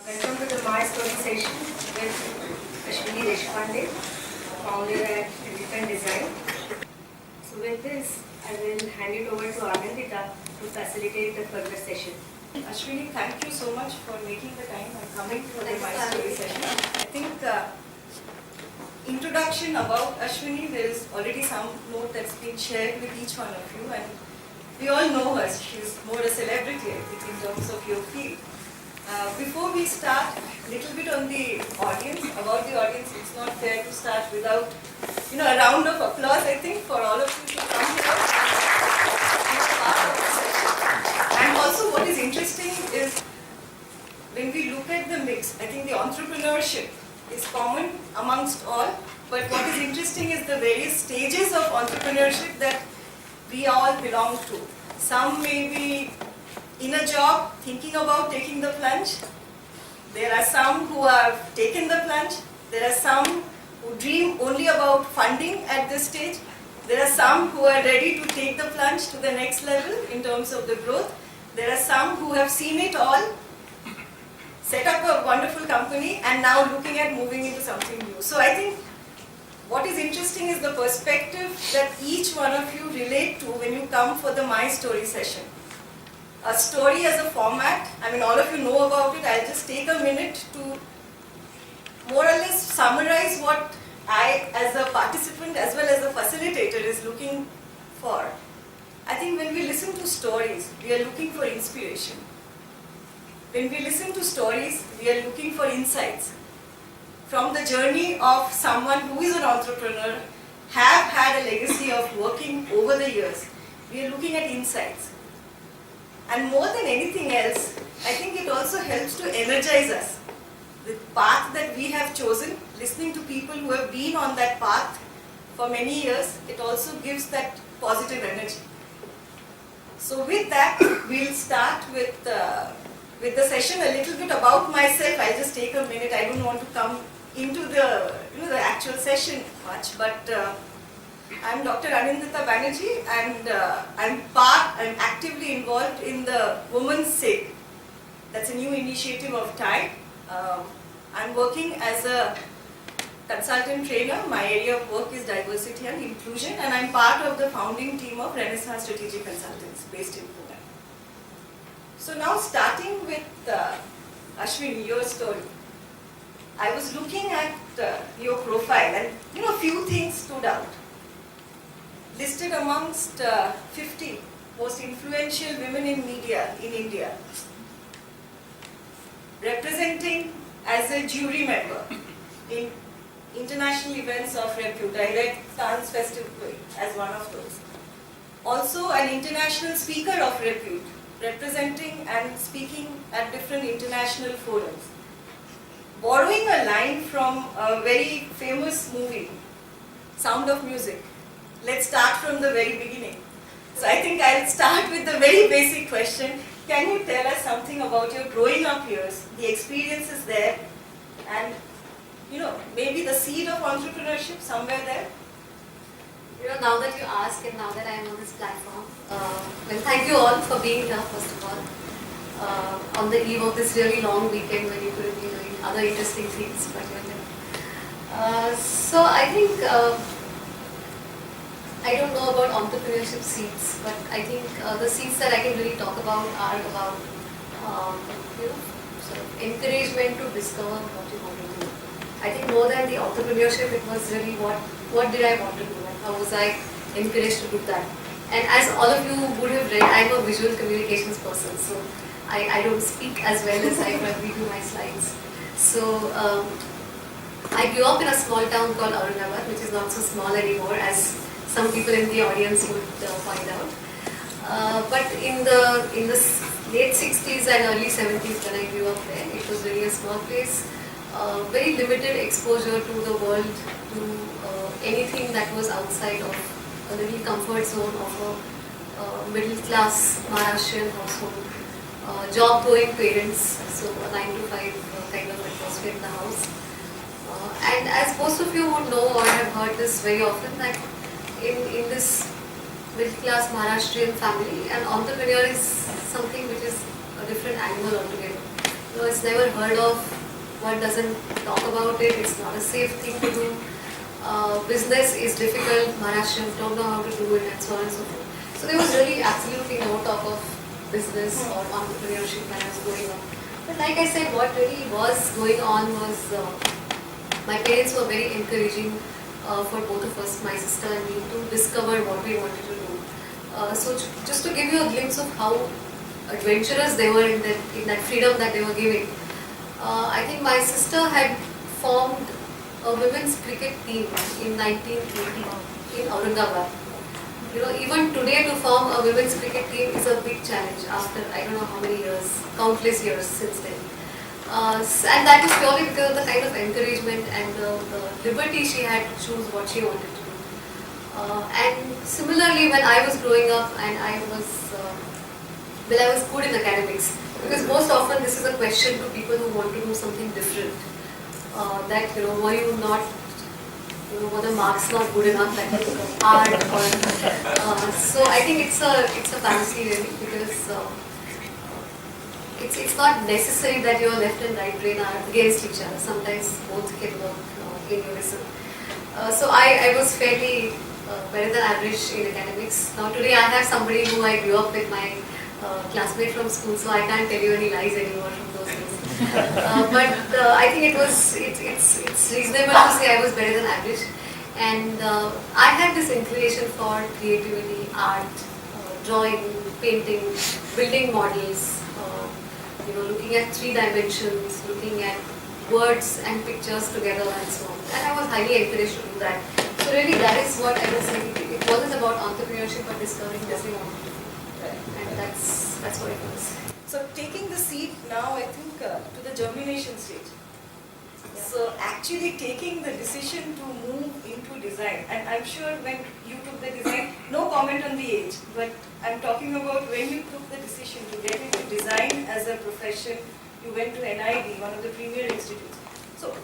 Welcome to the My Story session with Ashwini Deshpande, founder at Elephant Design. So with this, I will hand it over to Anandita to facilitate the further session. Ashwini, thank you so much for making the time and coming for the My Story session. I think introduction about Ashwini, there is already some note that's been shared with each one of you, and we all know her. She's more a celebrity, I think, in terms of your field. Before we start, a little bit on the audience. About the audience, it's not fair to start without, a round of applause, I think, for all of you to come here and be part of the session. And also, what is interesting is when we look at the mix, I think the entrepreneurship is common amongst all. But what is interesting is the various stages of entrepreneurship that we all belong to. Some may be in a job, thinking about taking the plunge. There are some who have taken the plunge. There are some who dream only about funding at this stage. There are some who are ready to take the plunge to the next level in terms of the growth. There are some who have seen it all, set up a wonderful company, and now looking at moving into something new. So I think what is interesting is the perspective that each one of you relate to when you come for the My Story session. A story as a format, all of you know about it. I'll just take a minute to more or less summarize what I, as a participant as well as a facilitator, is looking for. I think when we listen to stories, we are looking for inspiration. When we listen to stories, we are looking for insights from the journey of someone who is an entrepreneur, have had a legacy of working over the years. We are looking at insights. And more than anything else, I think it also helps to energize us. The path that we have chosen, listening to people who have been on that path for many years, it also gives that positive energy. So with that, we'll start with the session. A little bit about myself. I'll just take a minute. I don't want to come into the actual session much, but I'm Dr. Anandita Banerjee, and I'm actively involved in the Women's SIG. That's a new initiative of TIDE. I'm working as a consultant trainer. My area of work is diversity and inclusion, and I'm part of the founding team of Renaissance Strategic Consultants based in Pune. So now starting with Ashwini, your story. I was looking at your profile, and a few things stood out. Listed amongst 50 most influential women in media in India. Representing as a jury member in international events of repute. I read Cannes Festival as one of those. Also an international speaker of repute, representing and speaking at different international forums. Borrowing a line from a very famous movie, Sound of Music. Let's start from the very beginning. So I think I'll start with the very basic question. Can you tell us something about your growing up years, the experiences there, and maybe the seed of entrepreneurship somewhere there? Now that you ask, and now that I am on this platform, thank you all for being here, first of all, on the eve of this really long weekend when you could have been doing other interesting things, but you're here. So I think, I don't know about entrepreneurship seeds, but I think the seeds that I can really talk about are about, sort of encouragement to discover what you want to do. I think more than the entrepreneurship, it was really what did I want to do, and how was I encouraged to do that. And as all of you would have read, I'm a visual communications person, so I don't speak as well as I when we do my slides. So I grew up in a small town called Aurangabad, which is not so small anymore as some people in the audience would find out. But in the late 60s and early 70s when I grew up there, it was really a small place. Very limited exposure to the world, to anything that was outside of a little comfort zone of a middle class Maharashtrian household. Job-going parents, so a 9-to-5 kind of atmosphere in the house. And as most of you would know or have heard this very often, that in this middle class Maharashtrian family, an entrepreneur is something which is a different animal altogether. it's never heard of, one doesn't talk about it, it's not a safe thing to do. Business is difficult, Maharashtrians don't know how to do it, and so on and so forth. So there was really absolutely no talk of business or entrepreneurship when I was growing up. But like I said, what really was going on was my parents were very encouraging for both of us, my sister and me, to discover what we wanted to do. So just to give you a glimpse of how adventurous they were in that freedom that they were giving, I think my sister had formed a women's cricket team in 1980 in Aurangabad. You know, even today to form a women's cricket team is a big challenge after I don't know how many years, countless years since then. And that was purely because of the kind of encouragement and the liberty she had to choose what she wanted to do. And similarly, when I was growing up and I was good in academics, because most often this is a question to people who want to do something different. That, you know, were you not, you know, were the marks not good enough, that was hard, or so I think it's a fantasy really, because it's not necessary that your left and right brain are against each other. Sometimes both can work in unison. So I was fairly better than average in academics. Now today I have somebody who I grew up with, my classmate from school, so I can't tell you any lies anymore from those days. But I think it's reasonable to say I was better than average, and I had this inclination for creativity, art, drawing, painting, building models, you know, looking at 3 dimensions, looking at words and pictures together and so on. And I was highly encouraged to do that. So really that is what I was saying. It wasn't about entrepreneurship but discovering what we wanted to do. And that's what it was. So taking the seed now, I think, to the germination stage. So actually taking the decision to move into design, and I'm sure when you took the design, no comment on the age, but I'm talking about when you took the decision to get into design as a profession, you went to NID, one of the premier institutes. So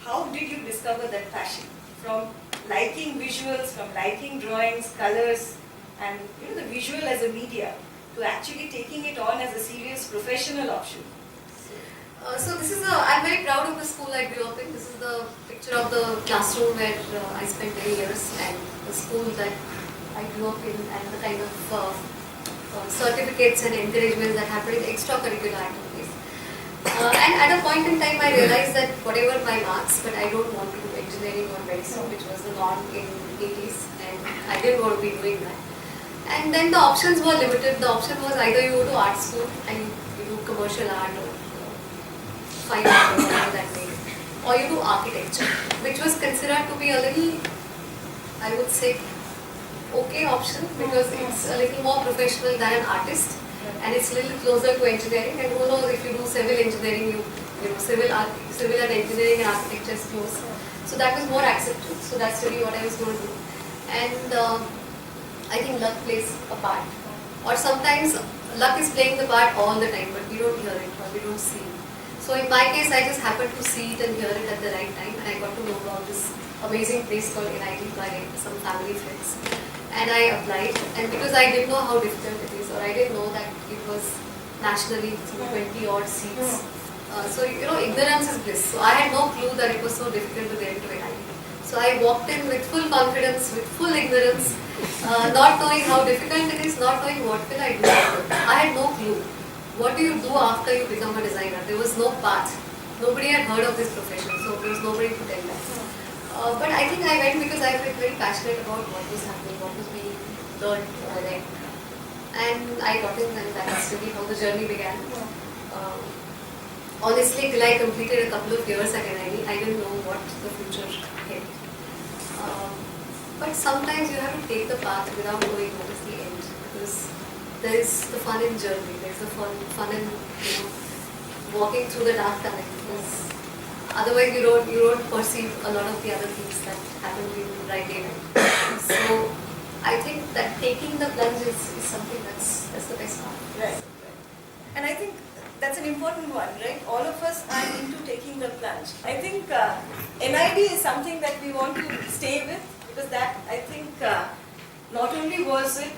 how did you discover that passion? From liking visuals, from liking drawings, colors, and you know, the visual as a media, to actually taking it on as a serious professional option. So this is I'm very proud of the school I grew up in. This is the picture of the classroom where I spent many years, and the school that I grew up in, and the kind of certificates and encouragements that happened in extracurricular activities. And at a point in time I realized that whatever my marks, but I don't want to do engineering or medicine, which was the norm in 80s, and I didn't want to be doing that. And then the options were limited. The option was either you go to art school and you do commercial art or fine art or whatever that way, or you do architecture, which was considered to be a little, I would say, okay option, because it's a little more professional than an artist, and it's a little closer to engineering. And who knows, if you do civil engineering, you know, civil and engineering and architecture is close. So that was more accepted. So that's really what I was going to do. And I think luck plays a part, or sometimes luck is playing the part all the time, but we don't hear it or we don't see it. So in my case, I just happened to see it and hear it at the right time, and I got to know about this amazing place called NIT by some family friends. And I applied, and because I didn't know how difficult it is, or I didn't know that it was nationally 20 odd seats. So you know, ignorance is bliss. So I had no clue that it was so difficult to get into NIT. So I walked in with full confidence, with full ignorance, not knowing how difficult it is, not knowing what will I do after. I had no clue. What do you do after you become a designer? There was no path. Nobody had heard of this profession, so there was nobody to tell that. But I think I went because I felt very passionate about what was happening, what was being learned over there. And I got in, and that's really how the journey began. Honestly, till I completed a couple of years at NID, I didn't know what the future held. But sometimes you have to take the path without knowing what is the end, because there is the fun in journey, there is the fun in, you know, walking through the dark tunnel, because otherwise you don't perceive a lot of the other things that happen in bright daylight. So I think that taking the plunge is something that's the best part. Right. And I think that's an important one, right? All of us are into taking the plunge. I think NID is something that we want to stay with, because that, I think, not only was it